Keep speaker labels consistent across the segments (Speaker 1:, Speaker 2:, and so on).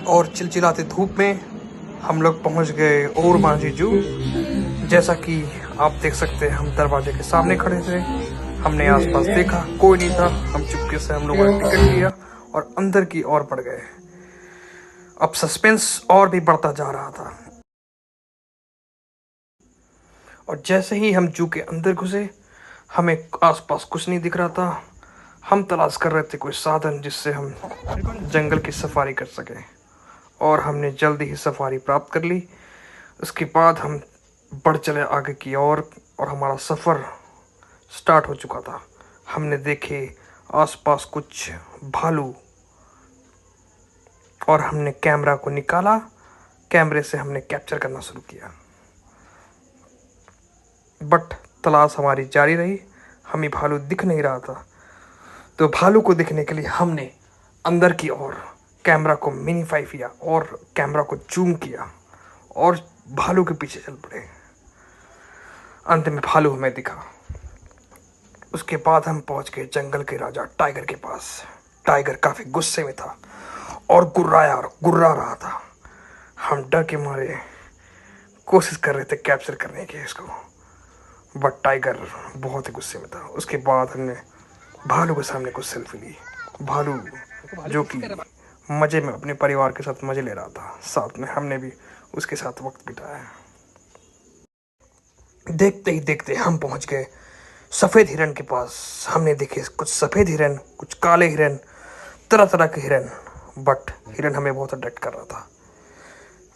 Speaker 1: और चिलचिलाती धूप में हम लोग पहुंच गए ओरमांझी जू। जैसा कि आप देख सकते हैं, हम दरवाजे के सामने खड़े थे। हमने आसपास देखा, कोई नहीं था। हम चुपके से हम लोगों ने टिकट लिया और अंदर की ओर बढ़ गए। अब सस्पेंस और भी बढ़ता जा रहा था। और जैसे ही हम जू के अंदर घुसे, हमें आसपास कुछ नहीं दिख रहा था। हम तलाश कर रहे थे कोई साधन जिससे हम जंगल की सफारी कर सकें, और हमने जल्दी ही सफारी प्राप्त कर ली। उसके बाद हम बढ़ चले आगे की ओर और हमारा सफ़र स्टार्ट हो चुका था। हमने देखे आसपास कुछ भालू और हमने कैमरा को निकाला। कैमरे से हमने कैप्चर करना शुरू किया, बट तलाश हमारी जारी रही। हमें भालू दिख नहीं रहा था। तो भालू को दिखने के लिए हमने अंदर की ओर कैमरा को मिनीफाई किया और कैमरा को जूम किया और भालू के पीछे चल पड़े। अंत में भालू हमें दिखा। उसके बाद हम पहुंच गए जंगल के राजा टाइगर के पास। टाइगर काफी गुस्से में था और गुर्रा रहा था। हम डर के मारे कोशिश कर रहे थे कैप्चर करने की इसको, बट टाइगर बहुत ही गुस्से में था। उसके बाद हमने भालू के सामने कुछ सेल्फी ली। भालू जो कि मज़े में अपने परिवार के साथ मज़े ले रहा था, साथ में हमने भी उसके साथ वक्त बिताया। देखते ही देखते हम पहुंच गए सफ़ेद हिरन के पास। हमने देखे कुछ सफ़ेद हिरन, कुछ काले हिरन, तरह तरह के हिरन, बट हिरन हमें बहुत अट्रैक्ट कर रहा था।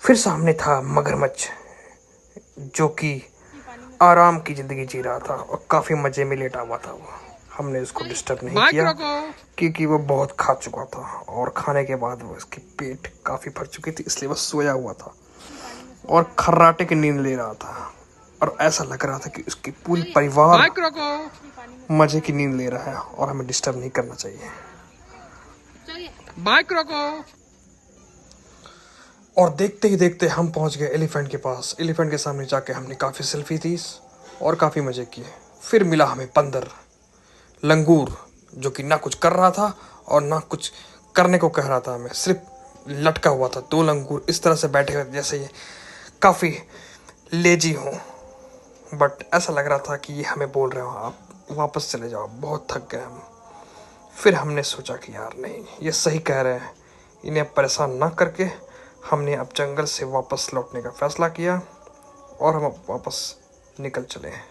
Speaker 1: फिर सामने था मगरमच्छ, जो कि आराम की ज़िंदगी जी रहा था और काफ़ी मज़े में लेटा हुआ था। वो हमने उसको डिस्टर्ब नहीं किया क्योंकि वो बहुत खा चुका था और खाने के बाद वो उसकी पेट काफ़ी भर चुकी थी, इसलिए वो सोया हुआ था और खर्राटे की नींद ले रहा था। और ऐसा लग रहा था कि उसकी पूरी परिवार मज़े की नींद ले रहा है और हमें डिस्टर्ब नहीं करना चाहिए। और देखते ही देखते हम पहुंच गए एलिफेंट के पास। एलिफेंट के सामने जाके हमने काफ़ी सेल्फी थी और काफ़ी मज़े किए। फिर मिला हमें बंदर, लंगूर, जो कि ना कुछ कर रहा था और ना कुछ करने को कह रहा था हमें, सिर्फ लटका हुआ था। 2 लंगूर इस तरह से बैठे हुए जैसे ये काफ़ी लेजी हों, बट ऐसा लग रहा था कि ये हमें बोल रहे हो आप वापस चले जाओ, बहुत थक गए हम। फिर हमने सोचा कि यार नहीं, ये सही कह रहे हैं, इन्हें परेशान ना करके हमने अब जंगल से वापस लौटने का फैसला किया और हम अब वापस निकल चले हैं।